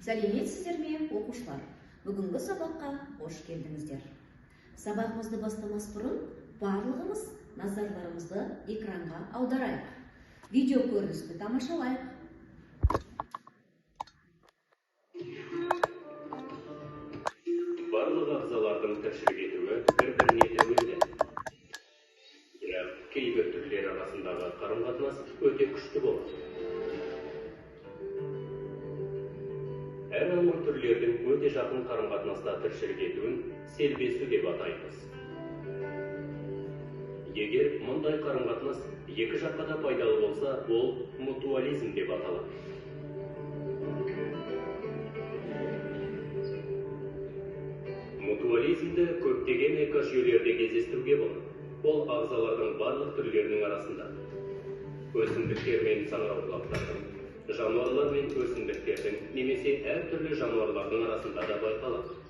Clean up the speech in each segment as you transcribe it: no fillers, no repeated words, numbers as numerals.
Сәлеметсіздер ме, оқушылар? Бүгінгі сабаққа қош келдіңіздер. Сабағымызды бастамас бұрын барлығымыз назарларымызды экранға аударайық. Видео көріністі тамашалайық. Барлық ағзалардың тіршілік етуі бір-біріне тәуелді. Бірақ кейбір түрлер арасындағы қарым-қатынас өте күшті болады. Әр алуан түрлердің өте жақын қарым-қатынаста тіршілік етуін селбесу деп атаймыз. Егер мұндай қарым-қатынас екі жаққа да пайдалы болса, ол мутуализм деп аталады. Мутуализмді көптеген экожүйелерде кездестіруге болады. Ол ағзалардың барлық түрлерінің арасында. Өсімдіктер мен саңырауқұлақтардың, жануарлар мен өсімдіктердің немесе әртүрлі жануарлардың арасында да байқалады.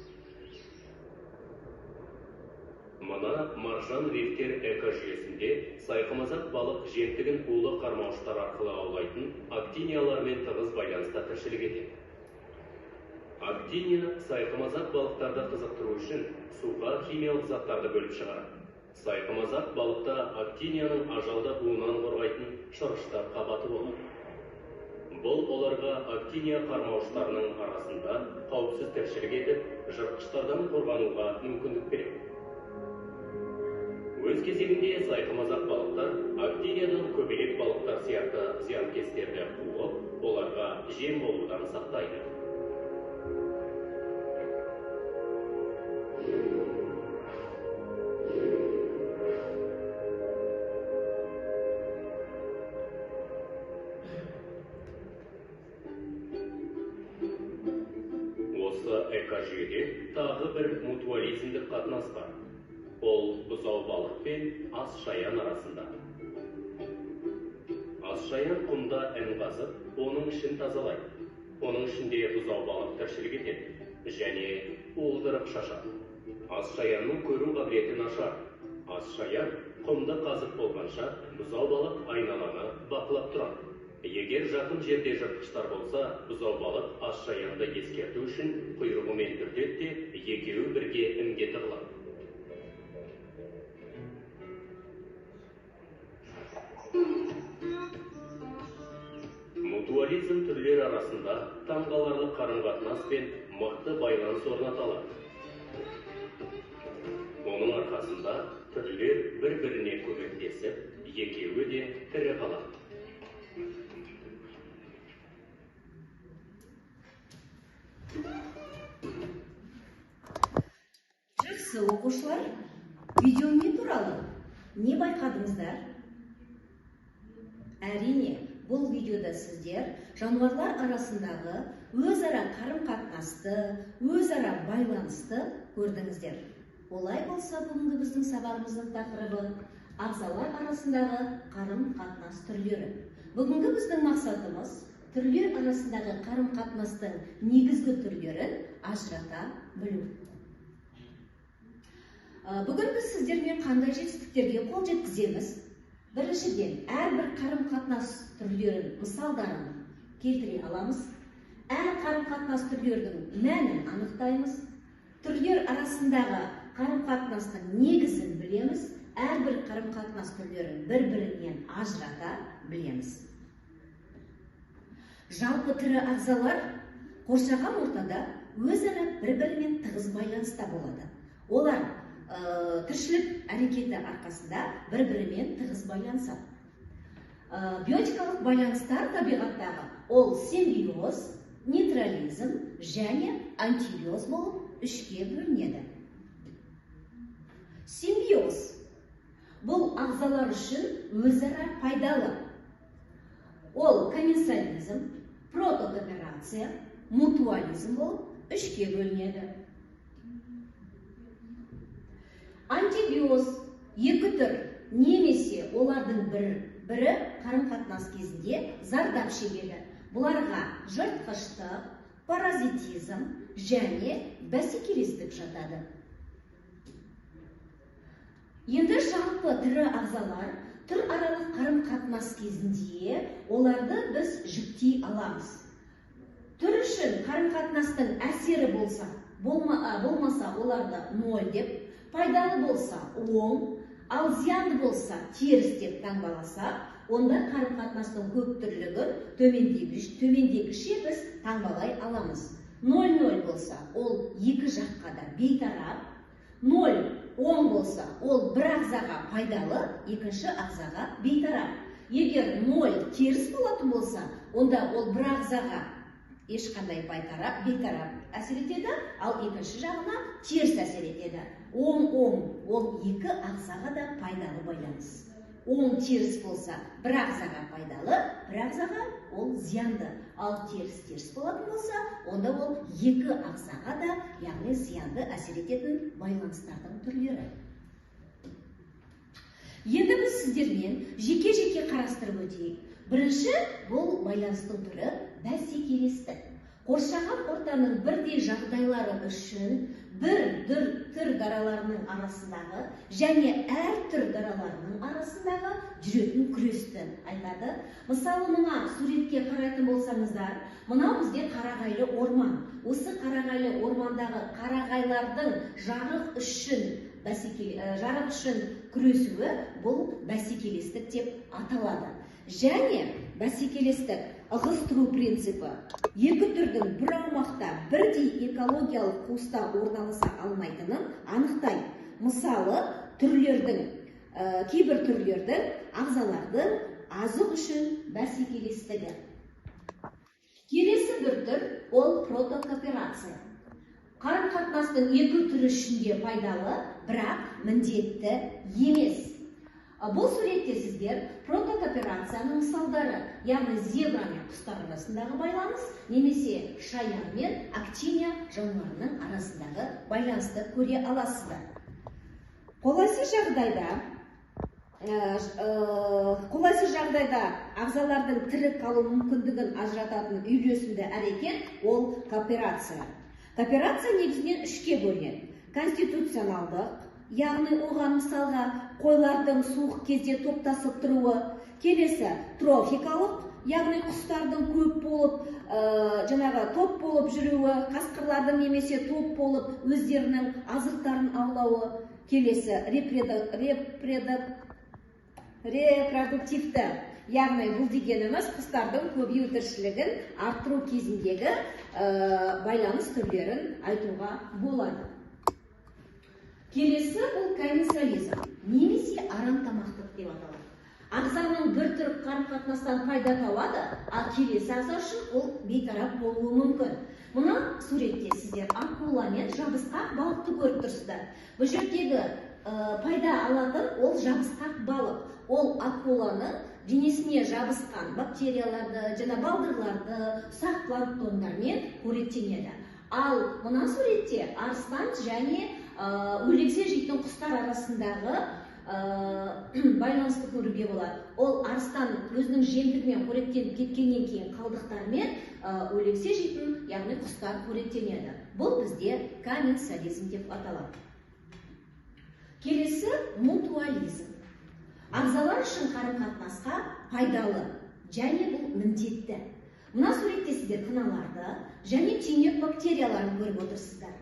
Мына маржан рифтер экожүйесінде сайқымазақ балық жемтігін улы қармауыштар арқылы аулайтын актиниялармен тығыз байланыста тіршілік етеді. Актиния сайқымазақ балықтарды қызықтыру үшін суға химиялық заттарды бөліп шығарады. Сайқымазақ балықта актинияның ажалды буынан қорғайтын шырыштар қабаты болады. Бұл оларға актиния қармауыштарының арасында қауіпсіз тіршілік етіп, жыртқыштардан қорғануға мүмкіндік береді. Өз кезегінде сайқымазақ балықтар актиниядан көбелек балықтар сияқты зиянкестерді қуып, оларға жем болудан сақтайды. Экожүйеде тағы бір мутуализмдік қатынас бар. Ол бұзау балық пен асшаян арасында. Асшаян құмда ін қазып, оның ішін тазалайды. Оның ішінде бұзау балық тіршілік етеді және уылдырық шашады. Асшаянның көру қабілеті нашар. Асшаян құмды қазып болғанша бұзау балық айналаны бақылап тұрады. Егер жақын жерде жыртқыштар болса, бұзау балық асшаянды ескерту үшін құйрығымен түртеді де екеуі бірге інге тығылады. Мутуализм түрлер арасында таңғаларлық қарым-қатынас пен мықты байланыс орнатылады. Оның арқасында түрлер бір-біріне көмектесіп, екеуі де тірі қалады. Жақсы оқушылар, видео не туралы? Не байқадыңыздар? Әрине, бұл видеода сіздер жануарлар арасындағы өзара қарым-қатынасты, өзара байланысты көрдіңіздер. Олай болса, бүгінгі біздің сабағымыздың тақырыбы ағзалар арасындағы қарым-қатынас түрлері. Бүгінгі біздің мақсатымыз түрлер арасындағы қарым-қатынастың негізгі түрлерін ажырата білу. Бүгін біз сіздермен қандай жетістіктерге қол жеткіземіз? Біріншіден, әрбір қарым-қатынас түрлерін мысалдарын келтіре аламыз. Әр қарым-қатынас түрлерінің мәнін анықтаймыз. Түрлер арасындағы қарым-қатынастың негізін білеміз. Әрбір қарым-қатынас түрлерін бір-бірінен ажырата білеміз. Жалпы тірі ағзалар қоршаған ортада өзара бір-бірімен тығыз байланыста болады. Олар тіршілік әрекеті арқасында бір-бірімен тығыз байланысады. Биотикалық байланыстар табиғаттағы ол симбиоз, нейтрализм және антибиоз болып үшке бөлінеді. Симбиоз бұл ағзалар үшін өзара пайдалы. Ол комменсализм, протокооперация, мутуализм болып үшке бөлінеді. Антибиоз екі түр немесе олардың бірі қарым-қатынас кезінде зардап шегеді. Бұларға жыртқыштық, паразитизм және бәсекелестік жатады. Енді жалпы тірі ағзалар түр аралық қарым-қатынас кезінде оларды біз жіктей аламыз. түр үшін қарым-қатынастың әсері болмаса оларды 0 деп, пайдалы болса оң, ал зиянды болса теріс деп таңбаласақ, онда қарым-қатынастың көп түрлігін төмендегіше біз таңбалай аламыз. 0-0 болса, ол екі жаққа да бейтарап, 0 оң болса, ол бір ағзаға пайдалы, екінші ағзаға бейтарап. Егер 0 теріс болатын болса, онда ол бір ағзаға ешқандай бейтарап әсер етеді, ал екінші жағына теріс әсер етеді. Оң, ол екі ағзаға да пайдалы байланыс. Оң теріс болса, бір ағзаға пайдалы, бір ағзаға ол зиянды. Ал теріс болатын болса, онда ол екі ағзаға да, яғни зиянды әсер ететін байланыстардың түрлері. Енді біз сіздермен жеке-жеке қарастырып өтейік. Бірінші, бұл байланыстың түрі бәсекелестік. Қоршаған ортаның бірдей жағдайлары үшін бір түр дараларының арасындағы және әр түр дараларының арасындағы жүретін күресті айтады. Мысалы, мына суретке қарайтын болсаңыздар, мынау бізде қарағайлы орман. Осы қарағайлы ормандағы қарағайлардың жарық үшін күресуі бұл бәсекелестік деп аталады. Және бәсекелестік ығыстыру принципі екі түрдің бір аумақта бірдей экологиялық қуыста орналаса алмайтынын анықтайды. Мысалы, кейбір түрлердің ағзалардың азық үшін бәсекелестігі. Келесі бір түр ол протокооперация. Қарым-қатынастың екі түрі ішінде пайдалы, бірақ міндетті емес. Бұл суретте сіздер протокооперацияның мысалдары, яғни зебра мен құстар арасындағы байланыс, немесе шаян мен актиния жануарының арасындағы байланысты көре аласыздар. Қолайсыз жағдайда ағзалардың тірі қалу мүмкіндігін ажырататын үйлесімді әрекет ол кооперация. Кооперация негізінен үшке бөлінеді. Конституционалдық, яғни оған мысалға қойлардың суық кезде топтасып тұруы. Келесі трофикалық, яғни құстардың көп болып, топ болып жүруі, қасқырлардың немесе топ болып өздерінің азықтарын аулауы. Келесі репродуктивті, яғни бұл дегеніміз құстардың көбею тіршілігін арттыру кезіндегі байланыс түрлерін айтуға болады. Келесі бұл комменсализм, немесе арамтамақтық деп аталады. Ағзаның бір түр қарым-қатынастан пайда табады, ал келесі ағза үшін ол бейтарап болуы мүмкін. Мына суретте сіздер акула мен жабысқақ балықты көріп тұрсыздар. Бұл жердегі пайда алатын ол жабысқақ балық. Ол акуланың денесіне жабысқан бактерияларды, балдырларды, ұсақ планктондармен қоректенеді. Ал мына суретте арыстан және өлексе жейтін құстар арасындағы байланысты көруге болады. Ол арыстан өзінің жемтігімен қоректеніп кеткеннен кейін қалдықтармен өлексе жейтін, яғни құстар қоректенеді. Бұл бізде комменсализм деп аталады. Келесі мутуализм. Ағзалар үшін қарым-қатынасқа пайдалы, және бұл міндетті. Мына суретте сіздер қыналарды және түйнек бактерияларын көріп отырсыздар.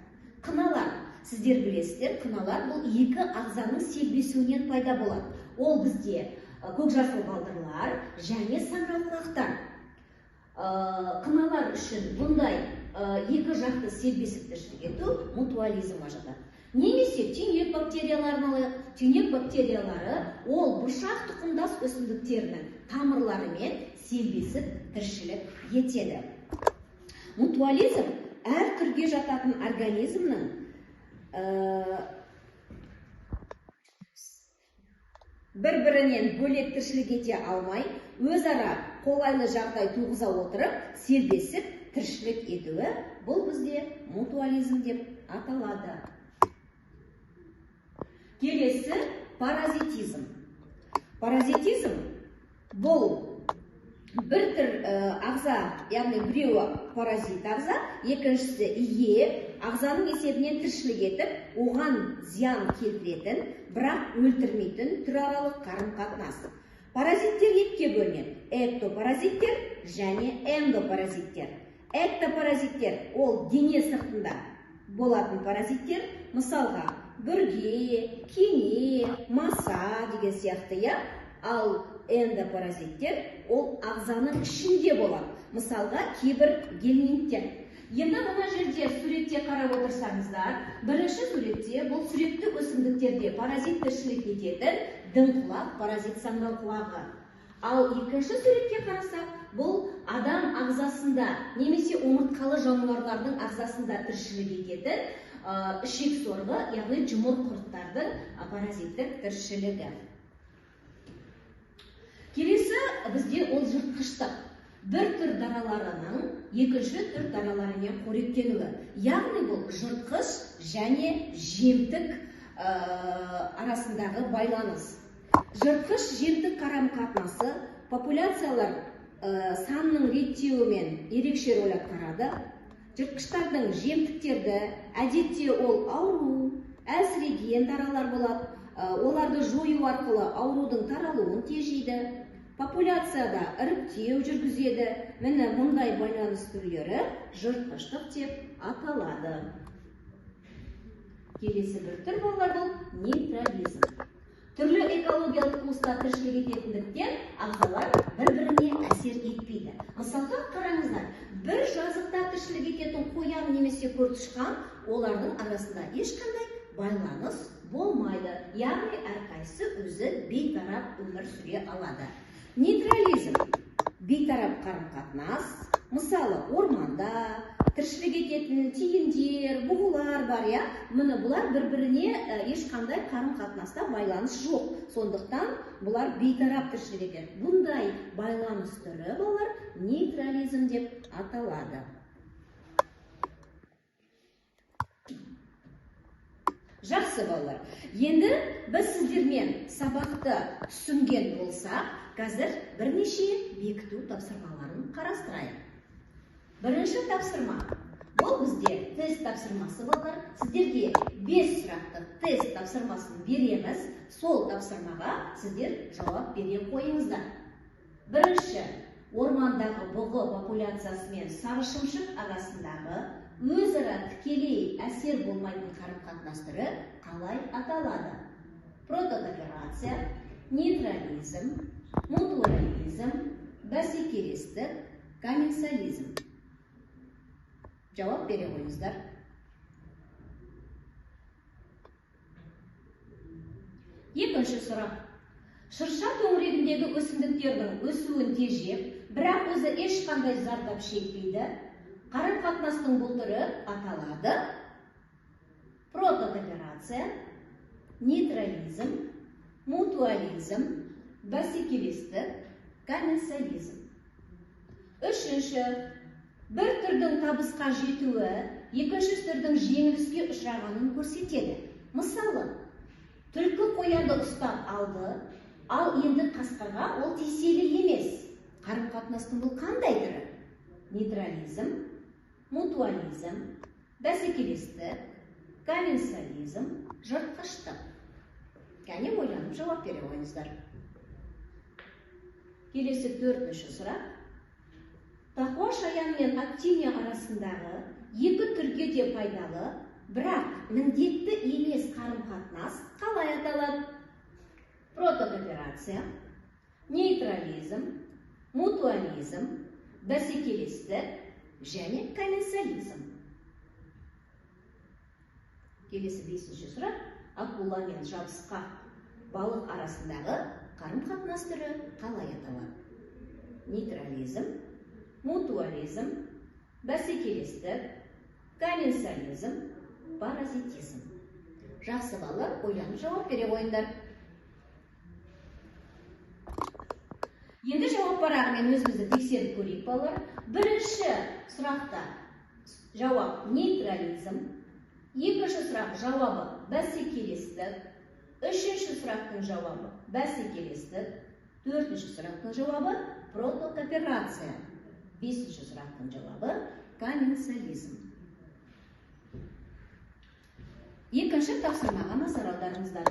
Қыналар, сіздер білесіздер, қыналар бұл екі ағзаның селбесуінен пайда болады. Ол бізде көкжасыл балдырлар және саңырауқұлақтар. Қыналар үшін бұндай екі жақты селбесіп тіршілік ету мутуализмға жатады. Немесе түйнек бактерияларын алайық. Түйнек бактериялары ол бұршақ тұқымдас өсімдіктерінің тамырларымен селбесіп тіршілік етеді. Мутуализм әр түрге жататын организмнің бір-бірінен бөлек тіршілік ете алмай, өзара қолайлы жағдай туғыза отырып, селбесіп тіршілік етуі бұл бізде мутуализм деп аталады. Келесі паразитизм. Паразитизм бұл бір түр ағза, яғни біреуі паразит ағза, екіншісі ие, ағзаның есебінен тіршілік етіп, оған зиян келтіретін, бірақ өлтірмейтін түраралық қарым-қатынас. Паразиттер екіге бөлінеді: эктопаразиттер және эндопаразиттер. Эктопаразиттер ол дене сыртында болатын паразиттер, мысалға бүрге, кене, маса деген сияқты, я. Ал эндопаразиттер ол ағзаның ішінде болады. Мысалға кейбір гельминттер. Енді мына жерде суретте қарап отырсаңыздар, бірінші суретте бұл сүретті өсімдіктерде паразит тіршілік ететін діңқұлақ, паразит саңырауқұлағы. Ал екінші суретке қарасақ, бұл адам ағзасында немесе омыртқалы жануарлардың ағзасында тіршілік ететін ішек сорғы, яғни жұмыр құрттардың паразиттік тіршілігі. Келесі бізде ол жыртқыштық. Бір түр дараларының екінші түр дараларымен қоректенуі. Яғни бұл жыртқыш және жемтік арасындағы байланыс. Жыртқыш жемтік қарым-қатынасы популяциялар санының реттеуімен ерекше рөл атқарады. Жыртқыштардың жемтіктерді әдетте ол ауру, әлсіреген даралар болады. Оларды жою арқылы аурудың таралуын тежейді. Популяцияда іріктеу жүргізеді. Міне мұндай байланыс түрлері жыртқыштық деп аталады. Келесі бір түр балалар бұл нейтрализм. Түрлі экологиялық курста тіршілік ететіндіктен ағзалар бір-біріне әсер етпейді. Мысалға қараңыздар, бір жазықта тіршілік ететін қоян немесе көртышқан, олардың арасында ешқандай байланыс болмайды. Яғни әрқайсысы өзі бейтарап өмір сүре алады. Нейтрализм бейтарап қарым-қатынас, мысалы орманда тіршілік ететін тиіндер, бұғылар бар, я. Міне бұлар бір-біріне ешқандай қарым-қатынаста байланыс жоқ. Сондықтан бұлар бейтарап тіршілік етеді. Бұндай байланыс түрі балалар нейтрализм деп аталады. Жақсы балалар. Енді біз сіздермен сабақты түсінген болсақ, қазір бірнеше бекіту тапсырмаларын қарастырайық. Бірінші тапсырма. Бұл бізде тест тапсырмасы балалар. Сіздерге 5 сұрақты тест тапсырмасын береміз. Сол тапсырмаға сіздер жауап бере қойыңыздар. Бірінші, ормандағы бұғы популяциясы мен сарышымшық арасындағы өзара тікелей әсер болмайтын қарым-қатынас түрі қалай аталады? Протокооперация, нейтрализм, мутуализм, бәсекелестік, комменсализм. Жауап бере қойыңыздар. Екінші сұрақ. Шырша төңірегіндегі өсімдіктердің өсуін тежеп, бірақ өзі ешқандай зардап шекпейді. Қарым-қатынастың бұл түрі аталады. Протокооперация, нейтрализм, мутуализм, бәсекелестік, комменсализм. Үшінші, бір түрдің табысқа жетуі екінші түрдің жеңіліске ұшырағанын көрсетеді. Мысалы, түлкі қоянды ұстап алды, ал енді қасқырға ол тиесілі емес. Қарым-қатынастың бұл қандай түрі? Нейтрализм, мутуализм, бәсекелестік, комменсализм, жыртқыштық. Кәне ойланып жауап бере қойыңыздар. Келесі төртінші сұрақ. Тақуа шаян мен актиния арасындағы екі түрге де пайдалы, бірақ міндетті емес қарым-қатынас қалай аталады? Протокооперация, нейтрализм, мутуализм, бәсекелестік және комменсализм. Келесі бесінші сұрақ. Акула мен жабысқақ балық арасындағы қарым-қатынас түрі қалай аталады? Нейтрализм, мутуализм, бәсекелестік, комменсализм, паразитизм. Жақсы балалар, ойланып жауап бере қойыңдар. Енді жауап парағымен өзімізді тексеріп көрейік балалар. Бірінші сұрақта жауап нейтрализм, екінші сұрақ жауабы бәсекелестік, үшінші сұрақтың жауабы бәсекелестік, төртінші сұрақтың жауабы протокооперация, бесінші сұрақтың жауабы комменсализм. Екінші тапсырмаға назар аударыңыздар.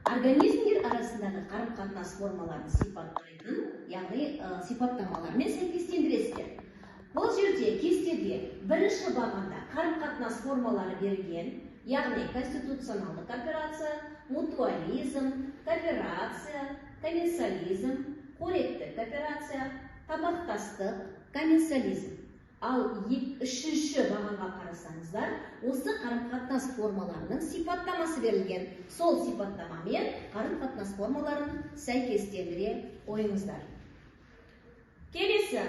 Организмдер арасындағы қарым-қатынас формаларын сипаттайтын, яғни сипаттамалармен сәйкестендіресіздер. Бұл жерде кестеде бірінші бағанда қарым-қатынас формалары берілген, яғни конституционалдық кооперация, мутуализм, кооперация, комменсализм, қоректік кооперация, табақтастық, комменсализм. Ал үшінші бағанға қарасаңыздар, осы қарым-қатынас формаларының сипаттамасы берілген. Сол сипаттамамен қарым-қатынас формаларын сәйкестендіре қойыңыздар. Келесі.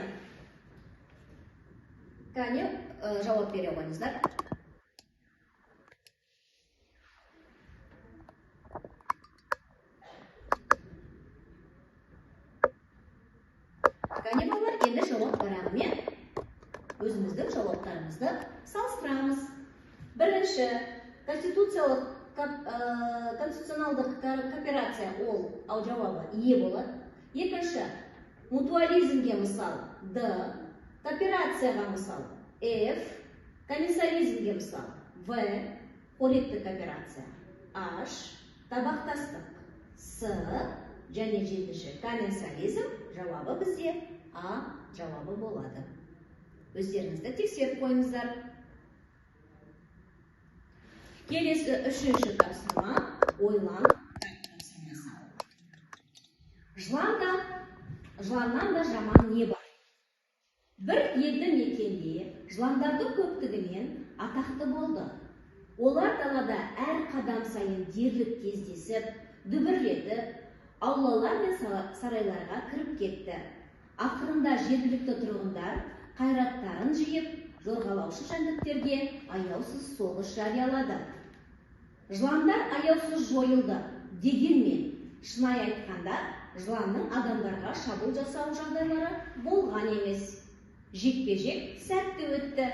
Кәне, жауап бере қойыңыздар. Кәне балалар, енді жауап барағымен өзіміздің жауаптарымызды салыстырамыз. Бірінші, конституционалдық кооперация ол жауабы Е болады. Екінші, мутуализмге мысал Д, кооперацияға мысал F, комменсализмге мысал В, қоректік кооперация H, табақтастық С, және жетінші комменсализм жауабы бізде А жауабы болады. Өздеріңізді тексеріп қойыңыздар. Келесі үшінші тапсырма ойлан тапсырмасы. Жыланнан да жаман не бар? Бір елді мекенде жыландардың көптігімен атақты болды. Олар далада әр қадам сайын дерлік кездесіп, дүбірлетіп, аулалар мен сарайларға кіріп кетті. Ақырында жергілікті тұрғындар қайраттарын жиып, жорғалаушы жәндіктерге аяусыз соғыс жариялады. Жыландар аяусыз жойылды, дегенмен, шынай айтқанда, жыланның адамдарға шабуыл жасау жағдайлары болған емес. Жекпе-жек сәтті өтті.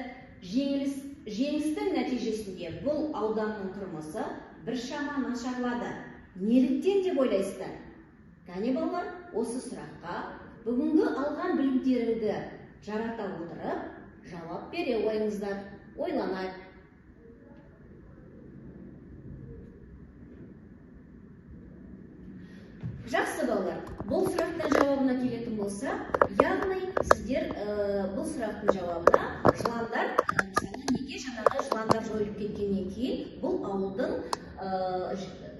Жеңістің нәтижесінде бұл ауданның тұрмысы біршама нашарлады. Неліктен деп ойлайсыздар? Кәне балалар, осы сұраққа бүгінгі алған білімдеріңді жарата отырып, жауап бере қойыңыздар. Ойланайық. Жақсы балалар, бұл сұрақтың жауабына келетін болса, яғни сіздер бұл сұрақтың жауабына жыландар, мысалы неге жаңағы жыландар жойылып кеткеннен кейін бұл ауылдың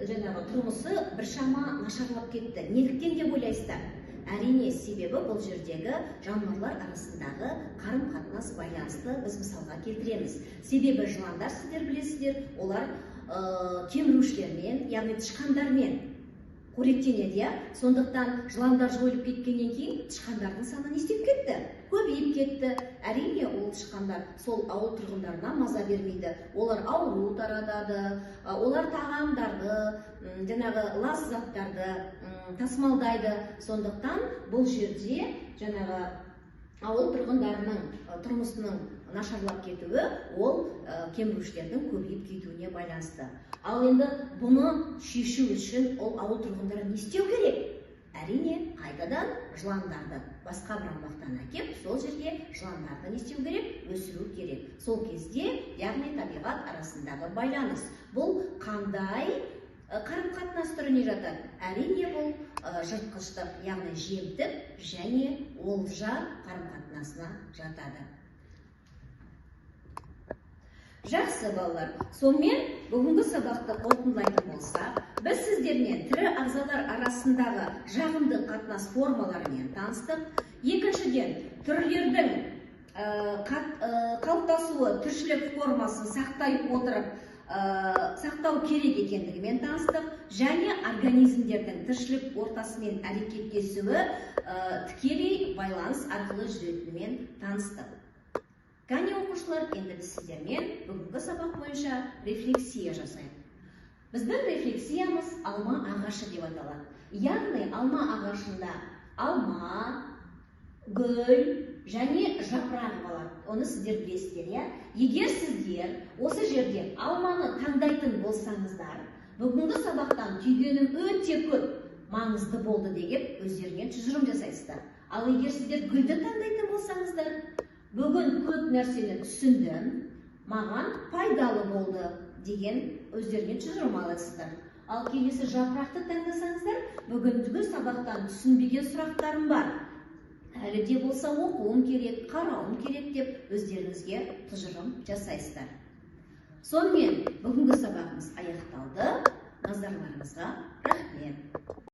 жаңағы тұрмысы біршама нашарлап кетті. Неліктен деп ойлайсыздар? Әрине, себебі бұл жердегі жануарлар арасындағы қарым-қатынас байланысты біз мысалға келтіреміз. Себебі жыландар, сіздер білесіздер, олар кемірушілермен, яғни тышқандармен қоректенеді. Сондықтан жыландар жойылып кеткеннен кейін тышқандардың саны не істеп кетті? Көбейіп кетті. Әрине, ол тышқандар сол ауыл тұрғындарына маза бермейді. Олар ауру таратады, олар тағамдарды, жаңағы лас заттарды тасымалдайды. Сондықтан бұл жерде жаңағы ауыл тұрғындарының тұрмысының нашарлап кетуі ол кемірушілердің көбейіп кетуіне байланысты. Ал енді бұны шешу үшін ол ауыл тұрғындары не істеу керек? Әрине, қайтадан жыландарды басқа бір аумақтан әкеп, сол жерге жыландарды не істеу керек? Өсіру керек. Сол кезде, яғни табиғат арасындағы байланыс. Бұл қандай қарым-қатынас түріне жатады? Әрине, бұл жыртқыштық, яғни жемтік және олжа қарым-қатынасына жатады. Жақсы балалар, сонымен бүгінгі сабақты қорытындылайтын болса, біз сіздермен тірі ағзалар арасындағы жағымды қатынас формаларымен таныстық. Екіншіден, түрлердің қалыптасуы тіршілік формасын сақтай отырып, сақтау керек екендігімен таныстық, және организмдердің тіршілік ортасымен әрекеттесуі тікелей байланыс арқылы жүретінімен таныстық. Кәне оқушылар, енді біз сіздермен бүгінгі сабақ бойынша рефлексия жасайық. Біздің рефлексиямыз алма ағашы деп аталады. Яғни алма ағашында алма, гүл және жапырақ болады. Оны сіздер білесіздер, иә? Егер сіздер осы жерде алманы таңдайтын болсаңыздар, бүгінгі сабақтан түйгенім өте көп, маңызды болды деп өздеріңе тұжырым жасайсыздар. Ал егер сіздер гүлді таңдайтын болсаңыздар, бүгін көп нәрсені түсіндім, маған пайдалы болды деген өздеріңе тұжырым аласыздар. Ал келесі жапырақты таңдасаңыздар, бүгінгі сабақтан түсінбеген сұрақтарым бар. әлі де болса оқуым керек, қарауым керек деп өздеріңізге тұжырым жасайсыздар. Сонымен бүгінгі сабағымыз аяқталды. Назарларыңызға рахмет.